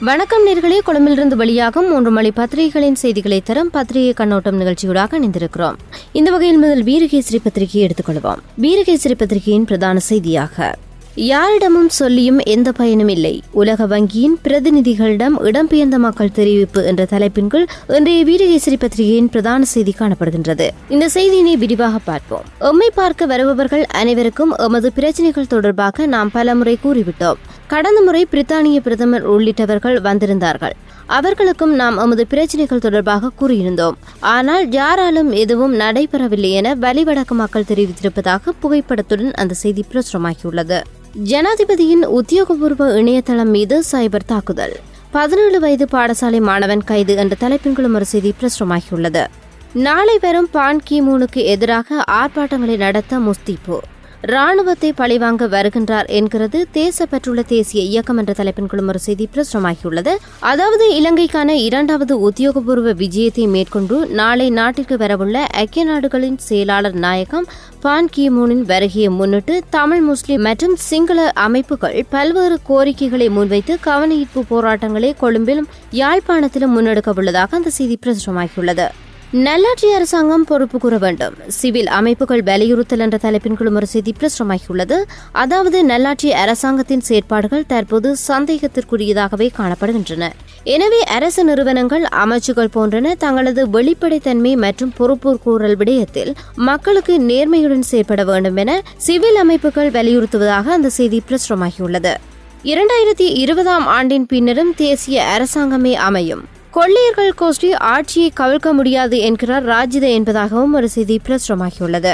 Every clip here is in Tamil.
வணக்கம் நேர்களே, கொழும்பிலிருந்து வெளியாகும் 3 மணி பத்திரிகைகளின் செய்திகளை தரும் பத்திரிகை கண்ணோட்டம் நிகழ்ச்சியூடாக இணைந்திருக்கிறோம். இந்த வகையில் முதல் வீரகேசரி பத்திரிகையை எடுத்துக்கொள்வோம். வீரகேசரி பத்திரிகையின் பிரதான செய்தியாக, யாரிடமும் சொல்லியும் எந்த பயனும் இல்லை, உலக வங்கியின் பிரதிநிதிகளிடம் இடம்பெயர்ந்த மக்கள் தெரிவிப்பு என்ற தலைப்பின் கீழ் இன்றைய வீரகேசரி பத்திரிகையின் பிரதான செய்தி காணப்படுகின்றது. இந்த செய்தியினை விரிவாக பார்ப்போம். எம்மை பார்க்க வருபவர்கள் அனைவருக்கும் எமது பிரச்சினைகள் தொடர்பாக நாம் பலமுறை கூறிவிட்டோம். கடந்த முறை பிரித்தானிய பிரதமர் உள்ளிட்டவர்கள் வந்திருந்தார்கள். அவர்களுக்கும் நாம் எமது பிரச்சினைகள் தொடர்பாக கூறியிருந்தோம். ஆனால் யாராலும் எதுவும் நடைபெறவில்லை என வலிவடக்கு மக்கள் தெரிவித்திருப்பதாக புகைப்படத்துடன் அந்த செய்தி பிரசுரமாகியுள்ளது. ஜனாதிபதியின் உத்தியோகபூர்வ இணையதளம் மீது சைபர் தாக்குதல், 17 வயது பாடசாலை மாணவன் கைது என்ற தலைப்பின் கீழ் ஒரு செய்தி பிரசுரமாகியுள்ளது. நாளை வரும் பான் கி மூனுக்கு எதிராக ஆர்ப்பாட்டங்களை நடத்த முஸ்தீபு, ராணுவத்தை பழிவாங்க வருகின்றார் என்கிறது தேசப்பற்றுள்ள தேசிய இயக்கம் என்ற தலைப்பின் கீழ் ஒரு செய்தி பிரசுரமாகியுள்ளது. அதாவது இலங்கைக்கான 2வது உத்தியோகபூர்வ விஜயத்தை மேற்கொண்டு நாளை நாட்டிற்கு வரவுள்ள ஐக்கிய நாடுகளின் செயலாளர் நாயகம் பான் கி மூனின் வருகையை முன்னிட்டு தமிழ், முஸ்லிம் மற்றும் சிங்கள அமைப்புகள் பல்வேறு கோரிக்கைகளை முன்வைத்து கவனஈர்ப்பு போராட்டங்களை கொழும்பிலும் யாழ்ப்பாணத்திலும் முன்னெடுக்க உள்ளதாக அந்த செய்தி பிரசுரமாகியுள்ளது. நல்லாட்சி அரசாங்கம் பொறுப்பு கூற வேண்டும், சிவில் அமைப்புகள் வலியுறுத்தல் என்ற தலைப்பின் கீழ் ஒரு செய்தி பிரசுரமாகியுள்ளது. அதாவது நல்லாட்சி அரசாங்கத்தின் செயற்பாடுகள் தற்போது சந்தேகத்திற்குரியதாகவே காணப்படுகின்றன. எனவே அரசு நிறுவனங்கள், அமைச்சுகள் போன்றன தங்களது வெளிப்படைத்தன்மை மற்றும் பொறுப்பு கூறல் விடயத்தில் மக்களுக்கு நேர்மையுடன் செயற்பட வேண்டும் என சிவில் அமைப்புகள் வலியுறுத்துவதாக அந்த செய்தி பிரசுரமாகியுள்ளது. 2020ஆம் ஆண்டின் பின்னரும் தேசிய அரசாங்கமே அமையும், கொள்ளையர்கள் கோஷ்டி ஆட்சியை கவிழ்க்க முடியாது என்கிறார் ராஜித என்பதாகவும் ஒரு செய்தி பிரசுரமாகியுள்ளது.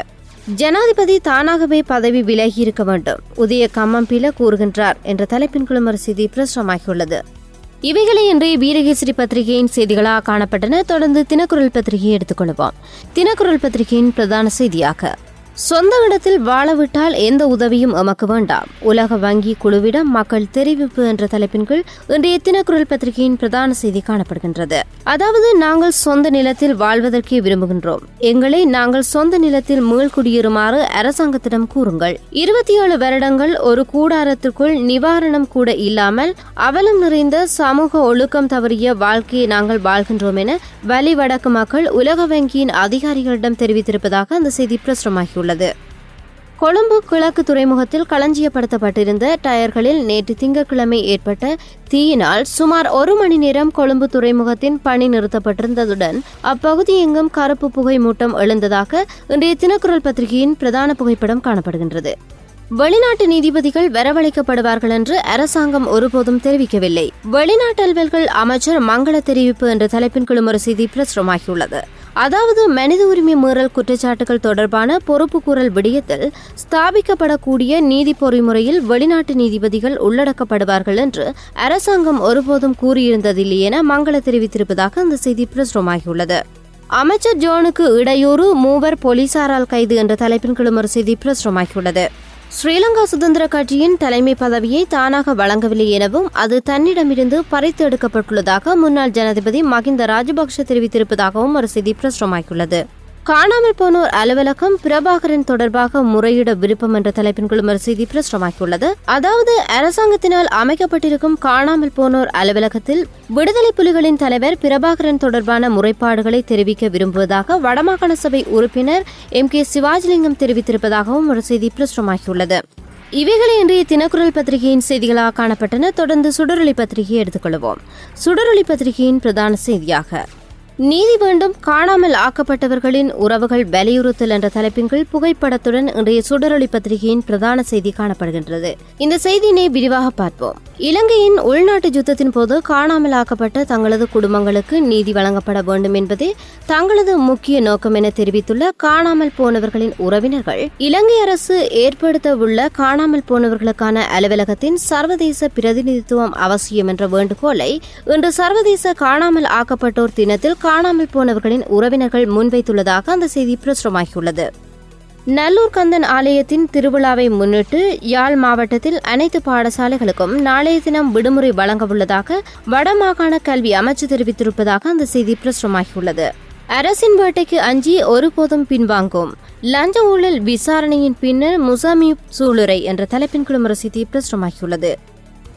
ஜனாதிபதி தானாகவே பதவி விலகி இருக்க வேண்டும், உதய கம்மம்பில கூறுகின்றார் என்ற தலைப்பின் கீழ் ஒரு செய்தி பிரசுரமாகியுள்ளது. இவைகளை இன்றைய வீரகேசரி பத்திரிகையின் செய்திகளாக காணப்பட்டன. தொடர்ந்து தினக்குரல் பத்திரிகையை எடுத்துக்கொள்வோம். தினக்குரல் பத்திரிகையின் பிரதான செய்தியாக, சொந்த இடத்தில் வாழவிட்டால் எந்த உதவியும் எமக்கு வேண்டாம், உலக வங்கி குழுவிடம் மக்கள் தெரிவிப்பு என்ற தலைப்பின் கீழ் இன்றைய தினக்குரல் பத்திரிகையின் பிரதான செய்தி காணப்படுகின்றது. அதாவது, நாங்கள் சொந்த நிலத்தில் வாழ்வதற்கே விரும்புகின்றோம், எங்களை நாங்கள் சொந்த நிலத்தில் மீள்குடியேறுமாறு அரசாங்கத்திடம் கூறுங்கள். 27 வருடங்கள் ஒரு கூடாரத்திற்குள் நிவாரணம் கூட இல்லாமல் அவலம் நிறைந்த சமூக ஒழுக்கம் தவறிய வாழ்க்கையை நாங்கள் வாழ்கின்றோம் என வலிவடக்கு மக்கள் உலக வங்கியின் அதிகாரிகளிடம் தெரிவித்திருப்பதாக அந்த செய்தி பிரசுரமாகியுள்ளது. கொழும்பு கிழக்கு துறைமுகத்தில் களஞ்சியப்படுத்தப்பட்டிருந்த டயர்களில் நேற்று திங்கட்கிழமை ஏற்பட்ட தீயினால் சுமார் 1 மணி நேரம் கொழும்பு துறைமுகத்தின் பணி நிறுத்தப்பட்டிருந்ததுடன் அப்பகுதி எங்கும் கருப்பு புகை மூட்டம் எழுந்ததாக இன்றைய தினக்குரல் பத்திரிகையின் பிரதான புகைப்படம் காணப்படுகின்றது. வெளிநாட்டு நீதிபதிகள் வரவழைக்கப்படுவார்கள் என்று அரசாங்கம் ஒருபோதும் தெரிவிக்கவில்லை, வெளிநாட்டு அலுவல்கள் அமைச்சர் மங்கள தெரிவிப்பு என்ற தலைப்பின் கீழ் ஒரு செய்தி பிரசுரமாகியுள்ளது. அதாவது, மனித உரிமை மீறல் குற்றச்சாட்டுகள் தொடர்பான பொறுப்பு கூறல் விடயத்தில் ஸ்தாபிக்கப்படக்கூடிய நீதி பொறிமுறையில் வெளிநாட்டு நீதிபதிகள் உள்ளடக்கப்படுவார்கள் என்று அரசாங்கம் ஒருபோதும் கூறியிருந்ததில்லை என மங்கள தெரிவித்திருப்பதாக அந்த செய்தி பிரசுரமாகியுள்ளது. அமைச்சர் ஜோனுக்கு இடையூறு, 3 போலீசாரால் கைது என்ற தலைப்பின் கீழ் ஒரு செய்தி பிரசுரமாகியுள்ளது. ஸ்ரீலங்கா சுதந்திர கட்சியின் தலைமை பதவியை தானாக வழங்கவில்லை எனவும் அது தன்னிடமிருந்து பறித்து எடுக்கப்பட்டுள்ளதாக முன்னாள் ஜனாதிபதி மகிந்த ராஜபக்ஷ தெரிவித்திருப்பதாகவும் ஒரு செய்தி பிரசுரமாகியுள்ளது. காணாமல் போனோர் அலுவலகம் பிரபாகரன் தொடர்பாக முறையிட விருப்பம் என்ற தலைப்பின் கீழ் ஒரு செய்தி பிரசுரமாகியுள்ளது. அதாவது, அரசாங்கத்தினால் அமைக்கப்பட்டிருக்கும் காணாமல் போனோர் அலுவலகத்தில் விடுதலை புலிகளின் தலைவர் பிரபாகரன் தொடர்பான முறைப்பாடுகளை தெரிவிக்க விரும்புவதாக வடமாகாண சபை உறுப்பினர் MK சிவாஜிலிங்கம் தெரிவித்திருப்பதாகவும் ஒரு செய்தி பிரசுரமாகியுள்ளது. இவைகளை இன்றைய தினக்குரல் பத்திரிகையின் செய்திகளாக காணப்பட்டன. தொடர்ந்து சுடரொளி பத்திரிகையை எடுத்துக்கொள்வோம். சுடரொளி பத்திரிகையின் பிரதான செய்தியாக, நீதி வேண்டும், காணாமல் ஆக்கப்பட்டவர்களின் உறவுகள் வலியுறுத்தல் என்ற தலைப்பின் கீழ் புகைப்படத்துடன் இன்றைய சுடரொளி பத்திரிகையின் பிரதான செய்தி காணப்படுகின்றது. இந்த செய்தியினை விரிவாக பார்ப்போம். இலங்கையின் உள்நாட்டு யுத்தத்தின் போது காணாமல் ஆக்கப்பட்ட தங்களது குடும்பங்களுக்கு நீதி வழங்கப்பட வேண்டும் என்பதே தங்களது முக்கிய நோக்கம் என தெரிவித்துள்ள காணாமல் போனவர்களின் உறவினர்கள், இலங்கை அரசு ஏற்படுத்த உள்ள காணாமல் போனவர்களுக்கான அலுவலகத்தின் சர்வதேச பிரதிநிதித்துவம் அவசியம் என்ற வேண்டுகோளை இன்று சர்வதேச காணாமல் ஆக்கப்பட்டோர் தினத்தில் காணாமல் போனவர்களின் உறவினர்கள் முன்வைத்துள்ளதாக அந்த செய்தி பிரசுரமாகியுள்ளது. நல்லூர் கந்தன் ஆலயத்தின் திருவிழாவை முன்னிட்டு யாழ் மாவட்டத்தில் அனைத்து பாடசாலைகளுக்கும் நாளைய தினம் விடுமுறை வழங்க உள்ளதாக வடமாகாண கல்வி அமைச்சு தெரிவித்திருப்பதாக அந்த செய்தி பிரசுரமாகியுள்ளது. அரசின் வேட்டைக்கு அஞ்சி ஒருபோதும் பின்வாங்கும், லஞ்ச ஊழல் விசாரணையின் பின்னர் முசாமி சூளுரை என்ற தலைப்பின் கீழ் ஒரு செய்தி பிரசுரமாகியுள்ளது.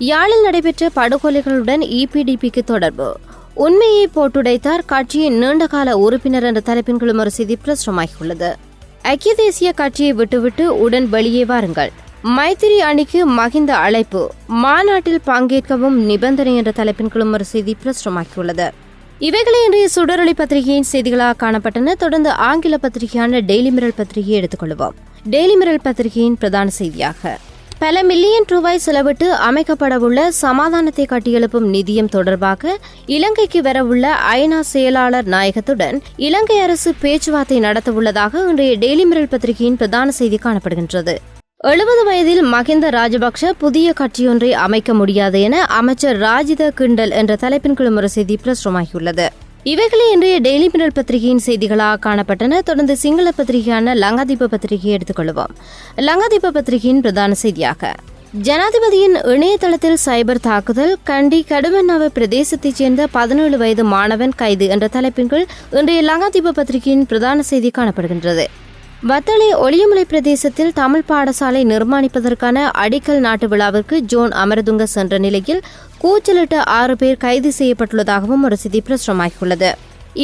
யாழில் நடைபெற்ற படுகொலைகளுடன் இபிடிபிக்கு தொடர்பு, உண்மையை போட்டுடைத்தார் கட்சியின் நீண்டகால உறுப்பினர் என்ற தலைப்பின் கீழும் ஒரு செய்தி பிரசுரமாகியுள்ளது. ஐக்கிய தேசிய கட்சியை விட்டுவிட்டு உடன் வெளியே வாருங்கள், மைத்திரி அணிக்கு மகிந்த அழைப்பு, மாநாட்டில் பங்கேற்கவும் நிபந்தனை என்ற தலைப்பின் கீழும் ஒரு செய்தி பிரசுரமாகியுள்ளது. இவைகளை இன்றைய சுடரொளி பத்திரிகையின் செய்திகளாக காணப்பட்டன. தொடர்ந்து ஆங்கில பத்திரிகையான டெய்லி மிரர் பத்திரிகையை எடுத்துக்கொள்வோம். டெய்லி மிரர் பத்திரிகையின் பிரதான செய்தியாக பல மில்லியன் ரூபாய் செலவிட்டு அமைக்கப்படவுள்ள சமாதானத்தை கட்டியெழுப்பும் நிதியம் தொடர்பாக இலங்கைக்கு வரவுள்ள ஐநா செயலாளர் நாயகத்துடன் இலங்கை அரசு பேச்சுவார்த்தை நடத்தவுள்ளதாக இன்றைய டெய்லி மிரர் பத்திரிகையின் பிரதான செய்தி காணப்படுகின்றது. 70 வயதில் மகிந்த ராஜபக்ஷ புதிய கட்சியொன்றை அமைக்க முடியாது என அமைச்சர் ராஜித கிண்டல் என்ற தலைப்பின் கீழும் ஒரு செய்தி பிரசுரமாகியுள்ளது. இவைகளை இன்றைய டெய்லி மிரர் பத்திரிகையின் செய்திகளாக காணப்பட்டன. தொடர்ந்து சிங்கள பத்திரிகையான லங்காதீப பத்திரிகையை எடுத்துக்கொள்வோம். லங்காதீப பத்திரிகையின் பிரதான செய்தியாக ஜனாதிபதியின் இணையதளத்தில் சைபர் தாக்குதல், கண்டி கடுமன்னாவ பிரதேசத்தைச் சேர்ந்த 17 வயது மாணவன் கைது என்ற தலைப்பின் கீழ் இன்றைய லங்காதீப பத்திரிகையின் பிரதான செய்தி காணப்படுகின்றது. வத்தளை ஒளியமலை பிரதேசத்தில் தமிழ் பாடசாலை நிர்மாணிப்பதற்கான அடிக்கல் நாட்டு விழாவிற்கு ஜோன் அமரதுங்க சென்ற நிலையில் கூச்சலிட்ட 6 பேர் கைது செய்யப்பட்டுள்ளதாகவும் ஒரு செய்தி பிரசுரமாகியுள்ளது.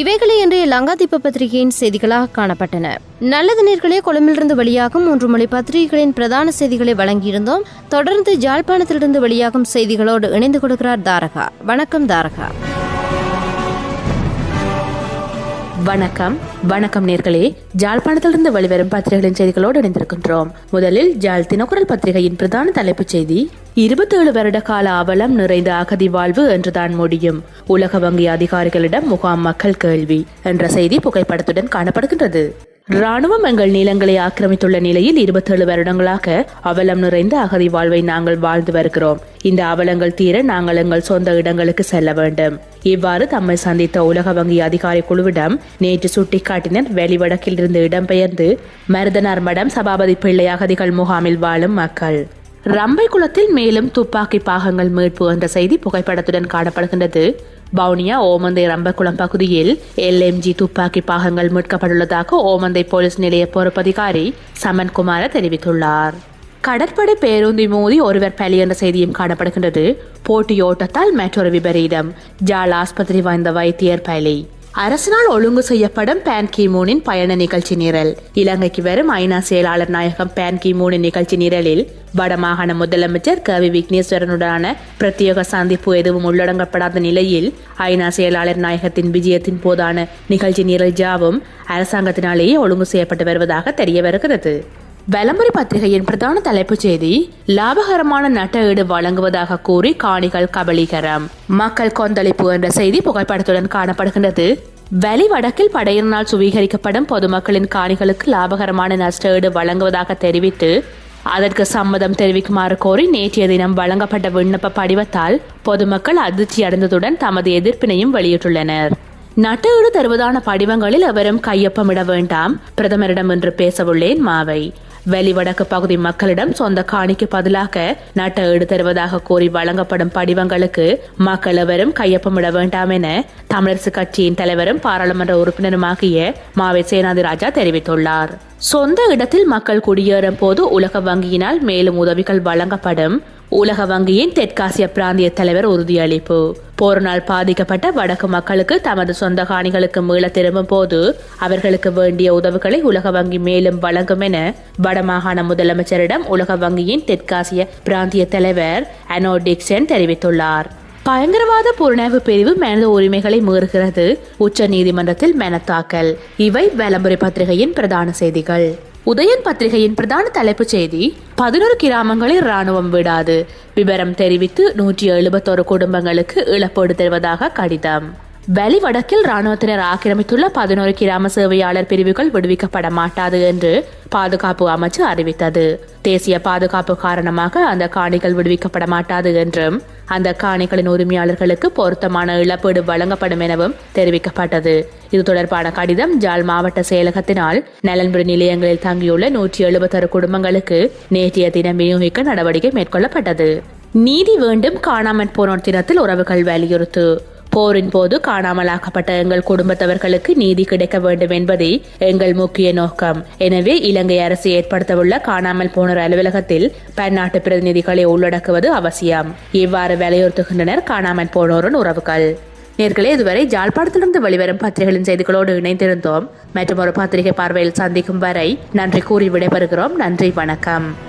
இவைகளை இன்றைய லங்காதீப பத்திரிகையின் செய்திகளாக காணப்பட்டன. நல்லது நேர்களே, கொழும்பிலிருந்து வெளியாகும் 3 மொழி பத்திரிகைகளின் பிரதான செய்திகளை வழங்கியிருந்தோம். தொடர்ந்து ஜாழ்ப்பாணத்திலிருந்து வெளியாகும் செய்திகளோடு இணைந்து கொடுக்கிறார் தாரகா. வணக்கம் தாரகா. வணக்கம் நேர்களே, ஜாழ்ப்பாணத்திலிருந்து வெளிவரும் பத்திரிகைகளின் செய்திகளோடு இணைந்திருக்கின்றோம். முதலில் ஜாழ் தினக்குரல் பத்திரிகையின் பிரதான தலைப்புச் செய்தி 27 வருட கால அவலம் நிறைந்த அகதி வாழ்வு என்றுதான் முடியும், உலக வங்கி அதிகாரிகளிடம் முகாம் மக்கள் கேள்வி என்ற செய்தி புகைப்படத்துடன் காணப்படுகின்றது. ராணுவம் எங்கள் நிலங்களை ஆக்கிரமித்துள்ள நிலையில் 27 வருடங்களாக அவலம் நிறைந்த அகதி வாழ்வை நாங்கள் வாழ்ந்து வருகிறோம். இந்த அவலங்கள் தீர நாங்கள் எங்கள் சொந்த இடங்களுக்கு செல்ல வேண்டும். இவ்வாறு தம்மை சந்தித்த உலக வங்கி அதிகாரி குழுவிடம் நேற்று சுட்டிக்காட்டினர் வெளிவடக்கில் இருந்து இடம்பெயர்ந்து மருதனார் மடம் சபாபதி பிள்ளை அகதிகள் முகாமில் வாழும் மக்கள். ரம்பை குளத்தில் மேலும் துப்பாக்கி பாகங்கள் மீட்பு என்ற செய்தி புகைப்படத்துடன் காணப்படுகின்றது. வவுனியா ஓமந்தை ரம்பக்குளம் பகுதியில் LMG துப்பாக்கி பாகங்கள் மீட்கப்பட்டுள்ளதாக ஓமந்தை போலீஸ் நிலைய பொறுப்பதிகாரி சமன்குமார தெரிவித்துள்ளார். கடற்படை பேருந்து மோதி ஒருவர் பலி என்ற செய்தியும் காணப்படுகின்றது. போட்டியோட்டத்தால் மற்றொரு விபரீதம், ஜாழ் ஆஸ்பத்திரி வாய்ந்த வைத்தியர் பலி. அரசினால் ஒழுங்கு செய்யப்படும் பான் கி மூனின் பயண நிகழ்ச்சி நிரல். இலங்கைக்கு வரும் ஐநா செயலாளர் நாயகம் பான் கி மூனின் நிகழ்ச்சி நிரலில் வடமாகாண முதலமைச்சர் கவி விக்னேஸ்வரனுடனான பிரத்யேக சந்திப்பு எதுவும் உள்ளடங்கப்படாத நிலையில் ஐநா செயலாளர் நாயகத்தின் விஜயத்தின் போதான நிகழ்ச்சி நிரல் ஜாவும் அரசாங்கத்தினாலேயே ஒழுங்கு செய்யப்பட்டு வருவதாக தெரிய வருகிறது. வலம்புரி பத்திரிகையின் பிரதான தலைப்புச் செய்தி லாபகரமான நட்ட ஈடு வழங்குவதாக கூறி காணிகள் கபலீகரம், மக்கள் கொந்தளிப்பு என்ற செய்தி புகைப்படத்துடன் காணப்படுகின்றது. வலி வடக்கில் படையினரால் சுவீகரிக்கப்படும் பொதுமக்களின் காணிகளுக்கு லாபகரமான நஷ்ட ஈடு வழங்குவதாக தெரிவித்து அதற்கு சம்மதம் தெரிவிக்குமாறு கோரி நேற்றைய தினம் வழங்கப்பட்ட விண்ணப்ப படிவத்தால் பொதுமக்கள் அதிர்ச்சி அடைந்ததுடன் தமது எதிர்ப்பினையும் வெளியிட்டுள்ளனர். நட்ட ஈடு தருவதான படிவங்களில் எவரும் கையொப்பமிட வேண்டாம், பிரதமரிடம் என்று பேசவுள்ளேன் மாவை. வெளிவடக்கு பகுதி மக்களிடம் சொந்த காணிக்கு பதிலாக நட்ட ஈடு தருவதாக கோரி வழங்கப்படும் படிவங்களுக்கு மக்கள் எவரும் கையொப்பமிட வேண்டாம் என தமிழரசு கட்சியின் தலைவரும் பாராளுமன்ற உறுப்பினருமாகிய மாவை சேனாதிராஜா தெரிவித்துள்ளார். சொந்த இடத்தில் மக்கள் குடியேறும் போது உலக வங்கியினால் மேலும் உதவிகள் வழங்கப்படும். உலக வங்கியின் தெற்காசிய பிராந்திய தலைவர் உறுதியளிப்பு. போரினால் பாதிக்கப்பட்ட வடக்கு மக்களுக்கு தமது சொந்த காணிகளுக்கு மீள திரும்பும் போது அவர்களுக்கு வேண்டிய உதவிகளை உலக வங்கி மேலும் வழங்கும் என வடமாகாண முதலமைச்சரிடம் உலக வங்கியின் தெற்காசிய பிராந்திய தலைவர் அனோ டிக்சன் தெரிவித்துள்ளார். பயங்கரவாத புலனாய்வு பிரிவு மனித உரிமைகளை மீறுகிறது, உச்ச நீதிமன்றத்தில் மனத்தாக்கல். இவை வலம்புரி பத்திரிகையின் பிரதான செய்திகள். உதயன் பத்திரிகையின் பிரதான தலைப்புச் செய்தி 11 கிராமங்களில் ராணுவம் விடாது, விவரம் தெரிவித்து 171 குடும்பங்களுக்கு இழப்பீடு தருவதாக கடிதம். வலி வடக்கில் ராணுவத்தினர் ஆக்கிரமித்துள்ள 11 கிராம சேவையாளர் பிரிவுகள் விடுவிக்கப்பட மாட்டாது என்று பாதுகாப்பு அமைச்சு அறிவித்தது. தேசிய பாதுகாப்பு காரணமாக அந்த காணிகள் விடுவிக்கப்பட மாட்டாது என்றும் அந்த காணிகளின் உரிமையாளர்களுக்கு பொருத்தமான இழப்பீடு வழங்கப்படும் எனவும் தெரிவிக்கப்பட்டது. இது தொடர்பான கடிதம் ஜாழ் மாவட்ட செயலகத்தினால் நலன்புரி நிலையங்களில் தங்கியுள்ள 176 குடும்பங்களுக்கு நேற்றைய தினம் விநியோகிக்க நடவடிக்கை மேற்கொள்ளப்பட்டது. நீதி வேண்டும், காணாமற் போனோர் தினத்தில் உறவுகள் வலியுறுத்து. போரின் போது காணாமலாக்கப்பட்ட எங்கள் குடும்பத்தவர்களுக்கு நீதி கிடைக்க வேண்டும் என்பதே எங்கள் முக்கிய நோக்கம். எனவே இலங்கை அரசு ஏற்படுத்தவுள்ள காணாமல் போனோர் அலுவலகத்தில் பன்னாட்டு பிரதிநிதிகளை உள்ளடக்குவது அவசியம். இவ்வாறு வலியுறுத்துகின்றனர் காணாமல் போனோரின் உறவுகள். நேர்களே, இதுவரை ஜாழ்ப்பாணத்திலிருந்து வெளிவரும் பத்திரிகைகளின் செய்திகளோடு இணைந்திருந்தோம். மற்றும் ஒரு பத்திரிகை பார்வையில் சந்திக்கும் வரை நன்றி கூறி விடைபெறுகிறோம். நன்றி, வணக்கம்.